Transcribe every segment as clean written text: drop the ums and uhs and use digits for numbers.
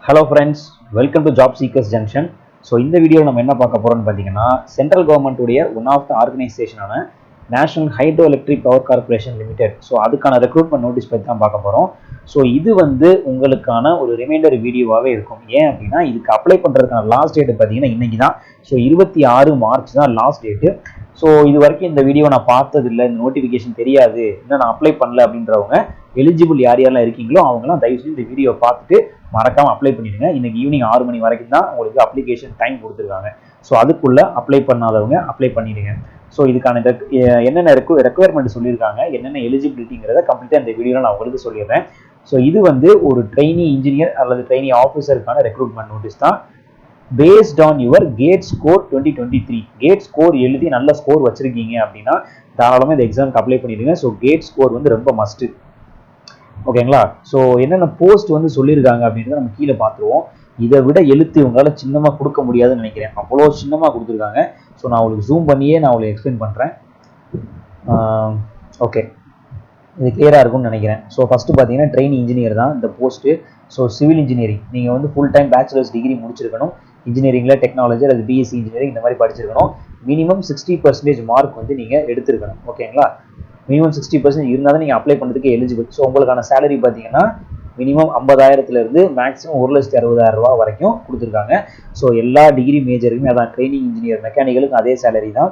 Hello friends, welcome to job seekers junction. So இந்த வீடியோவில் நம்ம என்ன பார்க்க போகிறோம்னு பார்த்தீங்கன்னா, சென்ட்ரல் கவர்மெண்ட்டுடைய ஒன் ஆஃப் த ஆர்கனைசேஷனான national hydro electric power corporation limited. So அதுக்கான ரெக்ரூட்மெண்ட் நோட்டீஸ் பற்றி தான் பார்க்க போகிறோம். ஸோ இது உங்களுக்கான ஒரு ரிமைண்டர் வீடியோவாகவே இருக்கும். ஏன் அப்படின்னா, இதுக்கு அப்ளை பண்ணுறதுக்கான லாஸ்ட் டேட் பார்த்தீங்கன்னா இன்றைக்கி தான். ஸோ 26 மார்ச் தான் லாஸ்ட் டேட்டு. ஸோ இது வரைக்கும் இந்த வீடியோ நான் பார்த்ததில்லை, இந்த நோட்டிஃபிகேஷன் தெரியாது, இன்னும் நான் அப்ளை பண்ணல அப்படின்றவங்க, எலிஜிபிள் யார் யாரெல்லாம் இருக்கீங்களோ அவங்களாம் தயவு செஞ்சு இந்த வீடியோ பார்த்துட்டு மறக்காமல் அப்ளை பண்ணிடுங்க. இன்னைக்கு ஈவினிங் 6 மணி வரைக்கும் தான் உங்களுக்கு அப்ளிகேஷன் டைம் கொடுத்துருக்காங்க. ஸோ அதுக்குள்ளே அப்ளை பண்ணாதவங்க அப்ளை பண்ணிடுங்க. ஸோ இதுக்கான என்னென்ன ரெக்குயர்மெண்ட் சொல்லியிருக்காங்க, என்னென்ன எலிஜிபிலிட்டிங்கிறத கம்ப்ளீட்டாக இந்த வீடியோவில் நான் உங்களுக்கு சொல்லிடுறேன். ஸோ இது ஒரு ட்ரெயினி இன்ஜினியர் அல்லது ட்ரெயினி ஆஃபீஸருக்கான ரெக்ரூட்மெண்ட் நோட்டீஸ் தான். Based on your GATE score 2023. GATE score எழுதி நல்ல ஸ்கோர் வச்சிருக்கீங்க அப்படின்னா தாராளமாக இந்த எக்ஸாமுக்கு அப்ளை பண்ணிடுங்க. ஸோ கேட் ஸ்கோர் ரொம்ப மஸ்ட்டு. ஓகேங்களா? ஸோ என்னென்ன போஸ்ட் சொல்லியிருக்காங்க அப்படின்றத நம்ம கீழே பார்த்துருவோம். இதை விட எழுத்து இவங்களால சின்னமாக கொடுக்க முடியாதுன்னு நினைக்கிறேன். அவ்வளோ சின்னமாக கொடுத்துருக்காங்க. ஸோ நான் உங்களுக்கு ஜூம் பண்ணியே நான் உங்களுக்கு எக்ஸ்பிளைன் பண்ணுறேன். ஓகே, இது கிளியராக இருக்கும்னு நினைக்கிறேன். ஸோ ஃபஸ்ட்டு பார்த்தீங்கன்னா ட்ரெயின் இன்ஜினியர் தான் இந்த போஸ்ட்டு. ஸோ சிவில் இன்ஜினியரிங் நீங்கள் ஃபுல் டைம் பேச்சுலர்ஸ் டிகிரி முடிச்சிருக்கணும். இன்ஜினியரிங்கில் டெக்னாலஜி அல்லது பிஎஸ்சி இன்ஜினியரிங் இந்த மாதிரி படிச்சிருக்கணும். மினிமம் 60% மார்க் நீங்கள் எடுத்திருக்கணும். ஓகேங்களா? மினிமம் 60% இருந்தால் தான் நீங்கள் அப்ளை பண்ணுறதுக்கு எலிஜிபிள். ஸோ உங்களுக்கான சேலரி பார்த்தீங்கன்னா மினிமம் 50,000 மேக்ஸிமம் 1,60,000 வரைக்கும் கொடுத்துருக்காங்க. ஸோ எல்லா டிகிரி மேஜருக்குமே அதான் ட்ரைனிங் இன்ஜினியர் மெக்கானிக்கலுக்கு அதே சேலரி தான்.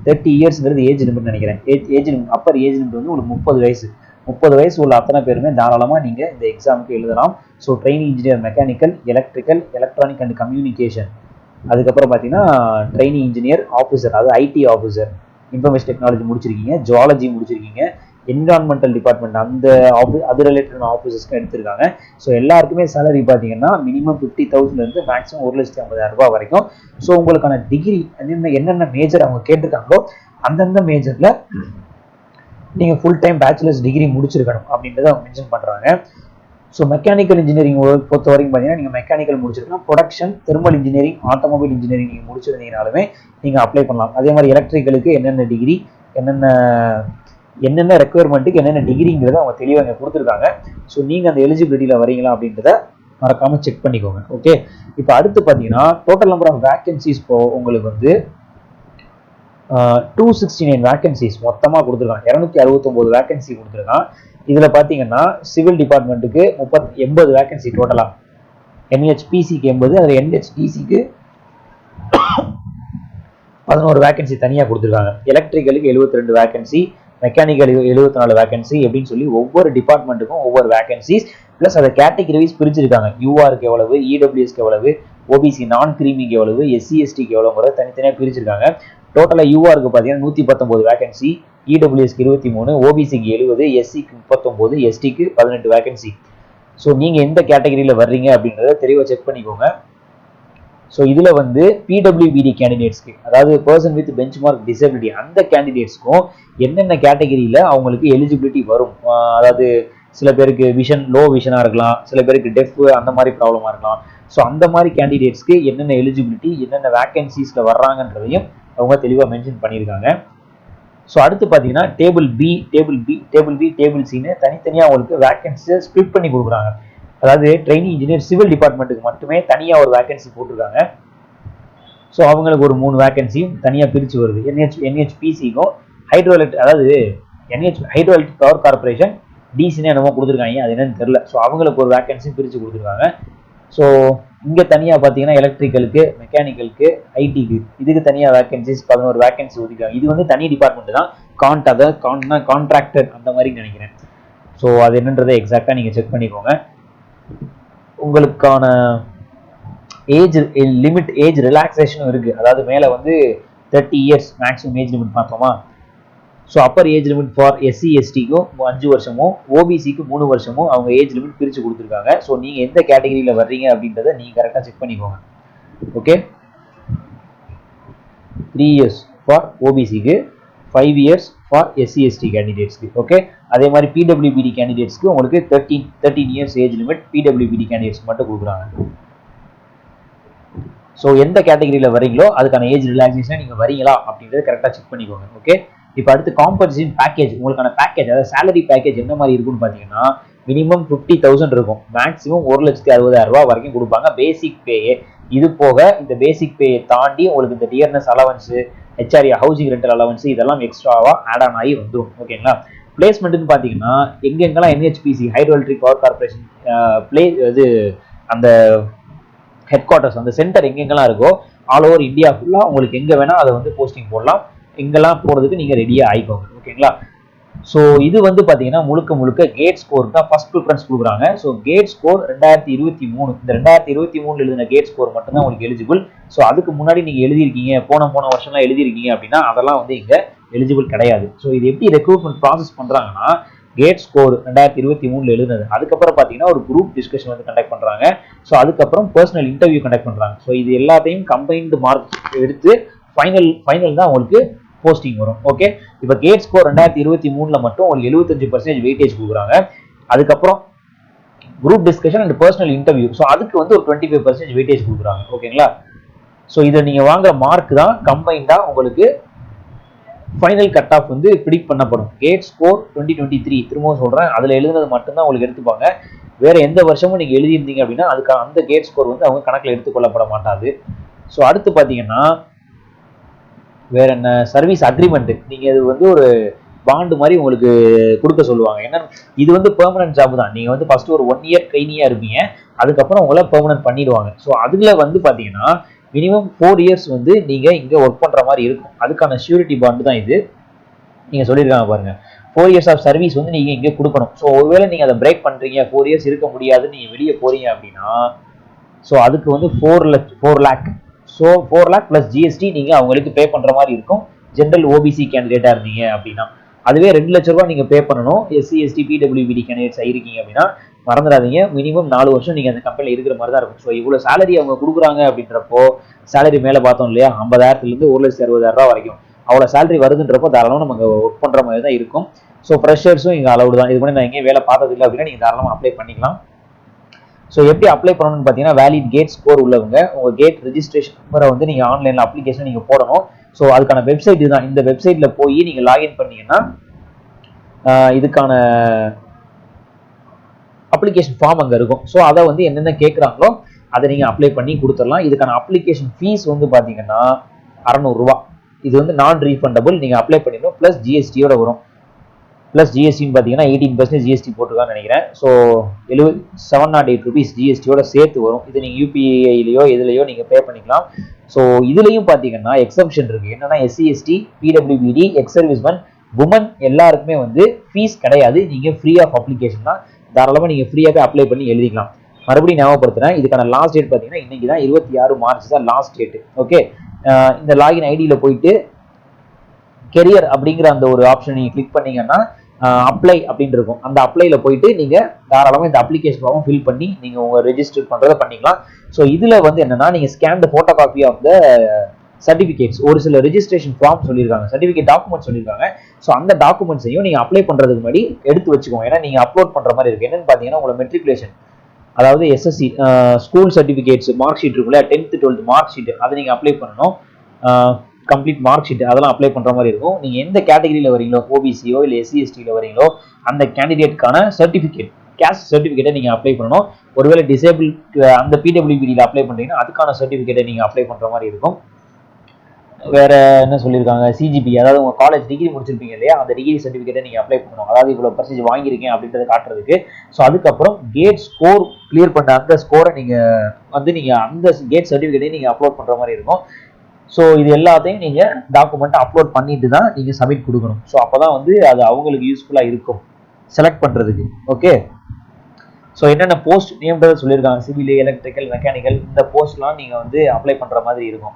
30 இயர்ஸ்ங்கிறது ஏஜ் லிமிட் நினைக்கிறேன். Age limit upper age limit உங்களுக்கு 30 வயசு. 30 வயசு உள்ள அத்தனை பேருமே தாராளமாக நீங்கள் இந்த எக்ஸாமுக்கு எழுதலாம். So training engineer mechanical, electrical, electronic and communication, அதுக்கப்புறம் பார்த்தீங்கன்னா ட்ரெயினிங் இன்ஜினியர் ஆஃபீஸர், அதாவது ஐடி ஆஃபீஸர், இன்ஃபர்மேஷன் டெக்னாலஜி முடிச்சிருக்கீங்க, ஜுவாலஜி முடிச்சிருக்கீங்க, என்விரான்மெண்டல் டிபார்ட்மெண்ட் அந்த அது ரிலேட்டடான ஆஃபீஸர்ஸ்க்கு எடுத்திருக்காங்க. ஸோ எல்லாருக்குமே சேலரி பார்த்தீங்கன்னா மினிமம் 50,000 மேக்ஸிமம் 1,50,000 வரைக்கும். ஸோ உங்களுக்கான டிகிரி என்னென்ன மேஜர் அவங்க கேட்டிருக்காங்களோ அந்தந்த மேஜரில் நீங்கள் ஃபுல் டைம் பேச்சுலர்ஸ் டிகிரி முடிச்சிருக்கணும் அப்படின்றத அவங்க மென்ஷன் பண்ணுறாங்க. ஸோ மெக்கானிக்கல் இன்ஜினியரிங் பொறுத்த வரைக்கும் பார்த்தீங்கன்னா நீங்கள் மெக்கானிக்கல் முடிச்சிருக்கலாம். Production, thermal engineering, automobile engineering நீங்கள் முடிச்சிருந்தீங்கனாலுமே நீங்கள் அப்ளை பண்ணலாம். அதே மாதிரி எலக்ட்ரிக்கலுக்கு என்னென்ன டிகிரி, என்னென்ன ரெக்குயர்மெண்ட்டுக்கு என்னென்ன டிகிரிங்கிறத அவங்க தெளிவாக கொடுத்துருக்காங்க. ஸோ நீங்கள் அந்த எலிஜிபிலிட்டியில் வரீங்களா அப்படின்றத மறக்காமல் செக் பண்ணிக்கோங்க. ஓகே, இப்போ அடுத்து பார்த்தீங்கன்னா டோட்டல் நம்பர் ஆஃப் வேக்கன்சிஸ் உங்களுக்கு 269 வேக்கன்சிஸ் மொத்தமாக கொடுத்துருக்காங்க. 269 வேக்கன்சி கொடுத்துருக்கான். இதில் பார்த்தீங்கன்னா சிவில் டிபார்ட்மெண்ட்டுக்கு 80 வேக்கன்சி டோட்டலாக, NHPCக்கு 80, அதில் NHDCக்கு 11 வேக்கன்சி தனியாக கொடுத்துருக்காங்க. எலக்ட்ரிக்கலுக்கு 72 வேக்கன்சி, மெக்கானிக்கல் 74 வேக்கன்சி அப்படின்னு சொல்லி ஒவ்வொரு டிபார்ட்மெண்ட்டுக்கும் ஒவ்வொரு வேக்கன்சிஸ் ப்ளஸ் அதை கேட்டகரி வைஸ் பிரிச்சிருக்காங்க. யூஆருக்கு எவ்வளவு, இடபிள்யூஎஸ்க்கு எவ்வளவு, ஓபிசி நான் கிரீமிக்கு எவ்வளவு, SC STக்கு எவ்வளவுங்கிற தனித்தனியாக பிரிச்சிருக்காங்க. டோட்டலாக யூஆருக்கு பார்த்தீங்கன்னா 119 வேக்கன்சி, இடபிள்யூஎஸ்க்கு 23, ஓபிசிக்கு 70, SCக்கு 39, STக்கு 18 வேக்கன்சி. ஸோ நீங்கள் எந்த கேட்டகரியில் வர்றீங்க அப்படின்றத தெளிவாக செக் பண்ணிக்கோங்க. ஸோ இதில் பிடபிள்யூபிடி கேண்டிடேட்ஸ்க்கு, அதாவது person with bench mark disability, அந்த கேண்டிடேட்ஸ்க்கும் என்னென்ன கேட்டகரியில் அவங்களுக்கு எலிஜிபிலிட்டி வரும். அதாவது சில பேருக்கு லோ விஷனாக இருக்கலாம், சில பேருக்கு டெஃப் அந்த மாதிரி ப்ராப்ளமாக இருக்கலாம். ஸோ அந்த மாதிரி கேண்டிடேட்ஸ்க்கு என்னென்ன எலிஜிபிலிட்டி, என்னென்ன வேக்கன்சிஸில் வர்றாங்கன்றதையும் அவங்க தெளிவாக மென்ஷன் பண்ணியிருக்காங்க. ஸோ அடுத்து பார்த்தீங்கன்னா டேபிள் பி, டேபிள் சின்னு தனித்தனியாக அவங்களுக்கு வேக்கன்சியை ஸ்பிளிட் பண்ணி கொடுக்குறாங்க. அதாவது ட்ரெயினிங் இன்ஜினியர் சிவில் டிபார்ட்மெண்ட்டுக்கு மட்டுமே தனியாக ஒரு வேக்கன்சி போட்டிருக்காங்க. ஸோ அவங்களுக்கு ஒரு 3 வேக்கன்சியும் தனியாக பிரித்து வருது. NHPCக்கும் அதாவது ஹைட்ரோ எலக்ட்ரிக் பவர் கார்பரேஷன் டிசின்னு என்னமோ கொடுத்துருக்காங்க, அது என்னன்னு தெரியல. ஸோ அவங்களுக்கு ஒரு வேக்கன்சியும் பிரித்து கொடுத்துருக்காங்க. ஸோ இங்கே தனியாக பார்த்தீங்கன்னா எலக்ட்ரிக்கலுக்கு, மெக்கானிக்கலுக்கு, ஐடிக்கு இதுக்கு தனியாக வேக்கன்சிஸ் 11 வேக்கன்சி ஒதுக்காங்க. இது தனி டிபார்ட்மெண்ட் தான். கான்ட்ராக்டர் அந்த மாதிரி நினைக்கிறேன். ஸோ அது என்னன்றதை எக்ஸாக்டாக நீங்கள் செக் பண்ணிக்கோங்க. உங்களுக்கான ஏஜ் லிமிட், ஏஜ் ரிலாக்ஸேஷனும் இருக்குது. அதாவது மேலே 30 இயர்ஸ் மேக்ஸிமம் ஏஜ் லிமிட் பார்த்தோமா. So upper age limit for SC STக்கும் 5 வருஷமும், ஓபிசிக்கு 3 வருஷமும் அவங்க ஏஜ் லிமிட் பிரித்து கொடுத்துருக்காங்க. ஸோ நீங்கள் எந்த கேட்டகரியில் வர்றீங்க அப்படின்றத நீங்கள் கரெக்டாக செக் பண்ணிக்கோங்க. ஓகே, 3 இயர்ஸ் ஃபார் ஓபிசிக்கு, 5 இயர்ஸ் ஃபார் SC ST கேண்டிடேட்ஸ்க்கு. ஓகே, அதே மாதிரி பிடபிள்யூபிடி கேண்டிடேட்ஸ்க்கு உங்களுக்கு 13 years age limit PWBD candidates மட்டும் கொடுக்குறாங்க. ஸோ எந்த கேட்டகரியில் வரீங்களோ அதுக்கான ஏஜ் ரிலாக்ஸேஷன் நீங்கள் வரீங்களா அப்படின்றத கரெக்டாக செக் பண்ணிக்கோங்க. ஓகே, இப்போ அடுத்து காம்பன்சேஷன் பேக்கேஜ், உங்களுக்கான பேக்கேஜ், அதாவது சேலரி பேக்கேஜ் என்ன மாதிரி இருக்குன்னு பார்த்தீங்கன்னா மினிமம் 50,000 இருக்கும், மேக்ஸிமம் 1,60,000 வரைக்கும் கொடுப்பாங்க பேசிக் பேயே. இது போக இந்த பேசிக் பேயை தாண்டி உங்களுக்கு இந்த dearness allowance, HRA housing rental allowance இதெல்லாம் எக்ஸ்ட்ராவா ஆட் ஆன் ஆகி வந்துடும். ஓகேங்களா. பிளேஸ்மெண்ட்னு பார்த்தீங்கன்னா எங்கெங்கெல்லாம் NHPC hydro electric power corporation இது அந்த ஹெட் குவார்ட்டர்ஸ் அந்த சென்டர் எங்கெங்கெல்லாம் இருக்கோ ஆல் ஓவர் இந்தியா ஃபுல்லாக உங்களுக்கு எங்கே வேணால் அதை வந்து போஸ்டிங் போடலாம். இங்கெல்லாம் போகிறதுக்கு நீங்கள் ரெடியாக ஆகிக்கோங்க. ஓகேங்களா. ஸோ இது வந்து பார்த்தீங்கன்னா முழுக்க முழுக்க கேட் ஸ்கோர் தான் ஃபர்ஸ்ட் ப்ரிஃபரன்ஸ் கொடுக்குறாங்க. ஸோ கேட் ஸ்கோர் 2023 இந்த 2023 எழுதின கேட் ஸ்கோர் மட்டும்தான் உங்களுக்கு எலிஜிபிள். ஸோ அதுக்கு முன்னாடி நீங்கள் எழுதியிருக்கீங்க போன வருஷம்லாம் எழுதியிருக்கீங்க அப்படின்னா அதெல்லாம் வந்து இங்கே எலிஜிபிள் கிடையாது. ஸோ இது எப்படி ரெக்ரூட்மெண்ட் ப்ராசஸ் பண்ணுறாங்கன்னா கேட் ஸ்கோர் 2023 எழுதுனது அதுக்கப்புறம் பார்த்தீங்கன்னா ஒரு குரூப் டிஸ்கஷன் வந்து கண்டக்ட் பண்ணுறாங்க. ஸோ அதுக்கப்புறம் பர்சனல் இன்டர்வியூ கண்டக்ட் பண்ணுறாங்க. ஸோ இது எல்லாத்தையும் கம்பைன்டு மார்க் எடுத்து ஃபைனல் தான் உங்களுக்கு போஸ்டிங் வரும். ஓகே. இப்போ கேட் ஸ்கோர் 2023 மட்டும் உங்களுக்கு 75% வெயிட்டேஜ் கொடுக்குறாங்க. அதுக்கப்புறம் group discussion and personal interview, so அதுக்கு வந்து ஒரு 25% வெயிட்டேஜ் கொடுக்குறாங்க. ஓகேங்களா. ஸோ இதை நீங்கள் வாங்குற மார்க் தான் கம்பைண்டா உங்களுக்கு ஃபைனல் கட் ஆஃப் வந்து ப்ரிடிக்ட் பண்ணப்படும். கேட் ஸ்கோர் 2023 திரும்பவும் சொல்கிறேன், அதில் எழுதுனது மட்டும்தான் உங்களுக்கு எடுத்துப்பாங்க. வேற எந்த வருஷமும் நீங்கள் எழுதியிருந்தீங்க அப்படின்னா அதுக்கான அந்த கேட் ஸ்கோர் வந்து அவங்க கணக்கில் எடுத்துக்கொள்ளப்பட மாட்டாது. ஸோ அடுத்து பார்த்தீங்கன்னா வேற என்ன, சர்வீஸ் அக்ரிமெண்ட். நீங்கள் இது வந்து ஒரு பாண்டு மாதிரி உங்களுக்கு கொடுக்க சொல்லுவாங்க. ஏன்னா இது வந்து பெர்மனன்ட் ஜாப் தான். நீங்கள் வந்து ஃபர்ஸ்ட் ஒரு 1 இயர் ட்ரெயினியாக இருப்பீங்க, அதுக்கப்புறம் உங்களை பெர்மனன்ட் பண்ணிடுவாங்க. ஸோ அதுல வந்து பார்த்தீங்கன்னா மினிமம் 4 இயர்ஸ் வந்து நீங்கள் இங்கே ஒர்க் பண்ணுற மாதிரி இருக்கும். அதுக்கான ஷூரிட்டி பாண்டு தான் இது. நீங்கள் சொல்லியிருக்காங்க பாருங்க, 4 இயர்ஸ் ஆஃப் சர்வீஸ் வந்து நீங்கள் இங்கே கொடுக்கணும். ஸோ ஒருவேளை நீங்கள் அதை பிரேக் பண்ணுறீங்க, 4 இயர்ஸ் இருக்க முடியாது, நீங்கள் வெளியே போறீங்க அப்படின்னா ஸோ அதுக்கு வந்து 4 lakh so 4 lakh plus GST நீங்கள் அவங்களுக்கு பே பண்ணுற மாதிரி இருக்கும். ஜென்ரல் ஓபிசி கேண்டிடேட்டாக இருந்தீங்க அப்படின்னா அதுவே 2 லட்ச ரூபா நீங்கள் பே பண்ணணும். எஸ்சி எஸ்டி பிடபிள்யூபிடி கேண்டிடேட்ஸ் இருக்கீங்க அப்படின்னா மறந்துடாதீங்க, மினிமம் 4 வருஷம் நீங்கள் அந்த கம்பெனியில் இருக்கிற மாதிரி தான் இருக்கும். ஸோ இவ்வளோ சேலரி அவங்க கொடுக்குறாங்க அப்படின்றப்போ சேலரி மேலே பார்த்தோம் இல்லையா, 50,000 1,60,000 வரைக்கும் அவ்வளோ சேலரி வருதுன்றப்போ தாராளமாக நம்ம அங்கே ஒர்க் பண்ணுற மாதிரி தான் இருக்கும். ஸோ ஃப்ரெஷர்ஸும் இங்கே அலவுடு தான். இது பண்ணி நான் எங்கேயும் வேலை பார்த்ததில்லை அப்படின்னா நீங்கள் தாராளமாக அப்ளை பண்ணிக்கலாம். ஸோ எப்படி அப்ளை பண்ணணும்னு பார்த்தீங்கன்னா வேலிட் கேட் ஸ்கோர் உள்ளவங்க உங்கள் கேட் ரெஜிஸ்ட்ரேஷன் நம்பரை வந்து நீங்கள் ஆன்லைனில் அப்ளிகேஷன் நீங்கள் போடணும். ஸோ அதுக்கான வெப்சைட் இதுதான். இந்த வெப்சைட்டில் போய் நீங்கள் லாகின் பண்ணீங்கன்னா இதுக்கான அப்ளிகேஷன் ஃபார்ம் அங்கே இருக்கும். ஸோ அதை வந்து என்னென்ன கேட்குறாங்களோ அதை நீங்கள் அப்ளை பண்ணி கொடுத்துடலாம். இதுக்கான அப்ளிகேஷன் ஃபீஸ் வந்து பார்த்தீங்கன்னா 600 ரூபா. இது வந்து நான் ரீஃபண்டபிள். நீங்கள் அப்ளை பண்ணிடணும், ப்ளஸ் ஜிஎஸ்டியோட வரும். ப்ளஸ் ஜிஎஸ்டின்னு பார்த்தீங்கன்னா 18% ஜிஎஸ்டி போட்டுருக்கான்னு நினைக்கிறேன். ஸோ 708 rupees ஜிஎஸ்டியோட சேர்த்து வரும். இது நீங்கள் யூபிஐலையோ இதுலையோ நீங்கள் பே பண்ணிக்கலாம். ஸோ இதுலையும் பார்த்தீங்கன்னா எக்ஸம்ஷன் இருக்குது. என்னன்னா எஸ்சி எஸ்டி பிடபிள்யூபிடி எக்ஸ் சர்வீஸ்மேன் உமன் எல்லாருக்குமே வந்து ஃபீஸ் கிடையாது. நீங்கள் ஃப்ரீ ஆஃப் அப்ளிகேஷன் தான், தாராளமாக நீங்கள் ஃப்ரீயாகவே அப்ளை பண்ணி எழுதிக்கலாம். மறுபடியும் ஞாபகப்படுத்துறேன், இதுக்கான லாஸ்ட் டேட் பார்த்தீங்கன்னா இன்னைக்கு தான் 26 மார்ச் தான் லாஸ்ட் டேட். ஓகே. இந்த லாகின் ஐடியில் போயிட்டு கெரியர் அப்படிங்கிற அந்த ஒரு ஆப்ஷன் நீங்கள் கிளிக் பண்ணீங்கன்னா அப்ளை அப்படின்னு இருக்கும். அந்த அப்ளைல போயிட்டு நீங்கள் தாராளமாக இந்த அப்ளிகேஷன் ஃபார்ம் ஃபில் பண்ணி நீங்கள் உங்கள் ரெஜிஸ்டர் பண்ணுறதை பண்ணிக்கலாம். ஸோ இதில் வந்து என்னன்னா நீங்கள் scan the photo copy of the certificates, ஒரு சில ரெஜிஸ்ட்ரேஷன் ஃபார்ம் சொல்லியிருக்காங்க, சர்டிஃபிகேட் டாக்குமெண்ட் சொல்லியிருக்காங்க. ஸோ அந்த டாக்குமெண்ட்ஸையும் நீங்கள் அப்ளை பண்ணுறதுக்கு முன்னாடி எடுத்து வச்சுக்கோங்க. ஏன்னா நீங்கள் அப்லோட் பண்ணுற மாதிரி இருக்குது. என்னன்னு பார்த்தீங்கன்னா உங்களை மெட்ரிகுலேஷன், அதாவது SSC school certificates mark sheet இருக்குல்ல, 10th 12th மார்க் ஷீட் அதை நீங்கள் அப்ளை பண்ணணும். கம்ப்ளீட் மார்க் ஷீட் அதெல்லாம் அப்ளை பண்ணுற மாதிரி இருக்கும். நீங்கள் எந்த கேட்டகரியில் வரீங்களோ, ஓபிசியோ இல்லை எஸ்சி எஸ்டியில் வரீங்களோ அந்த கேண்டிடேட்கான சர்டிஃபிகேட், கேஸ்ட் சர்டிஃபிகேட்டை நீங்கள் அப்ளை பண்ணணும். ஒருவேளை டிசேபிள் அந்த பிடபிள்யூபிடியில் அப்ளை பண்ணுறீங்கன்னா அதுக்கான சர்டிஃபிகேட்டை நீங்கள் அப்ளை பண்ணுற மாதிரி இருக்கும். வேற என்ன சொல்லியிருக்காங்க, சிஜிபி, அதாவது உங்கள் காலேஜ் டிகிரி முடிச்சிருப்பீங்க இல்லையா, அந்த டிகிரி சர்டிஃபிகேட்டை நீங்கள் அப்ளை பண்ணணும். அதாவது இவ்வளோ பர்சன்டேஜ் வாங்கியிருக்கேன் அப்படின்றத காட்டுறதுக்கு. ஸோ அதுக்கப்புறம் கேட் ஸ்கோர் கிளியர் பண்ண அந்த ஸ்கோரை நீங்கள் அந்த கேட் சர்டிஃபிகேட்டை நீங்கள் அப்லோட் பண்ணுற மாதிரி இருக்கும். ஸோ இது எல்லாத்தையும் நீங்கள் டாக்குமெண்ட்டை அப்லோட் பண்ணிட்டு தான் நீங்கள் சப்மிட் கொடுக்கணும். ஸோ அப்போ தான் வந்து அது அவங்களுக்கு யூஸ்ஃபுல்லாக இருக்கும் செலக்ட் பண்ணுறதுக்கு. ஓகே. ஸோ என்னென்ன போஸ்ட் நேம்ன்றதை சொல்லியிருக்காங்க, சிவில், எலக்ட்ரிக்கல், மெக்கானிக்கல், இந்த போஸ்ட்லாம் நீங்கள் வந்து அப்ளை பண்ணுற மாதிரி இருக்கும்.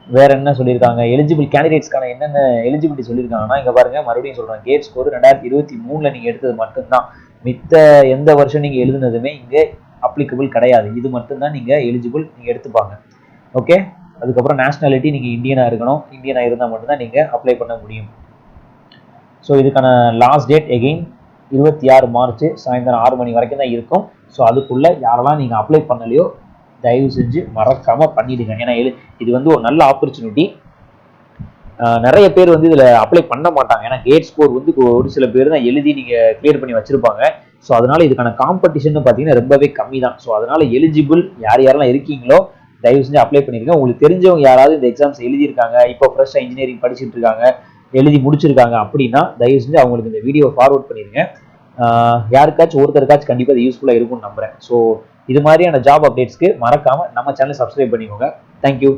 வேற என்ன சொல்லியிருக்காங்க, எலிஜிபிள் கேண்டிடேட்ஸ்க்கான என்னென்ன எலிஜிபிலிட்டி சொல்லியிருக்காங்கன்னா இங்கே பாருங்க, மறுபடியும் சொல்கிறேன், கேட் ஸ்கோர் 2023 நீங்கள் எடுத்தது மட்டும்தான். மித்த எந்த வருஷம் நீங்கள் எழுதுனதுமே இங்கே அப்ளிகபிள் கிடையாது. இது மட்டும்தான் நீங்கள் எலிஜிபிள் நீங்கள் எடுத்துப்பாங்க. ஓகே. அதுக்கப்புறம் நேஷனாலிட்டி நீங்கள் இந்தியனாக இருக்கணும். இந்தியனாக இருந்தால் மட்டும்தான் நீங்கள் அப்ளை பண்ண முடியும். ஸோ இதுக்கான லாஸ்ட் டேட் எகெயின் 26 மார்ச் சாயந்தரம் 6 மணி வரைக்கும் தான் இருக்கும். ஸோ அதுக்குள்ளே யாரெல்லாம் நீங்கள் அப்ளை பண்ணலையோ தயவு செஞ்சு மறக்காமல் பண்ணிடுங்க. ஏன்னா இது வந்து ஒரு நல்ல ஆப்பர்ச்சுனிட்டி. நிறைய பேர் வந்து இதில் அப்ளை பண்ண மாட்டாங்க. ஏன்னா கேட் ஸ்கோர் வந்து ஒரு சில பேர் தான் எழுதி நீங்கள் கிளியர் பண்ணி வச்சுருப்பாங்க. ஸோ அதனால இதுக்கான காம்படிஷன் பார்த்தீங்கன்னா ரொம்பவே கம்மி தான். ஸோ அதனால எலிஜிபிள் யார் யாரெல்லாம் இருக்கீங்களோ தயவு செஞ்சு அப்ளை பண்ணிருங்க. உங்களுக்கு தெரிஞ்சவங்க யாராவது இந்த எக்ஸாம்ஸ் எழுதியிருக்காங்க, இப்போ ஃப்ரெஷ்ஷாக இன்ஜினியரிங் படிச்சுட்டு இருக்காங்க, எழுதி முடிச்சிருக்காங்க அப்படின்னா தயவு செஞ்சு அவங்களுக்கு இந்த வீடியோ ஃபார்வர்ட் பண்ணிருங்க. யாருக்காச்சும் ஒருத்தருக்காச்சும் கண்டிப்பாக அது யூஸ்ஃபுல்லாக இருக்கும்னு நம்புறேன். ஸோ இது மாதிரியான ஜாப் அப்டேட்ஸ்க்கு மறக்காம நம்ம சேனல் சப்ஸ்கிரைப் பண்ணிக்கோங்க. தேங்க்யூ.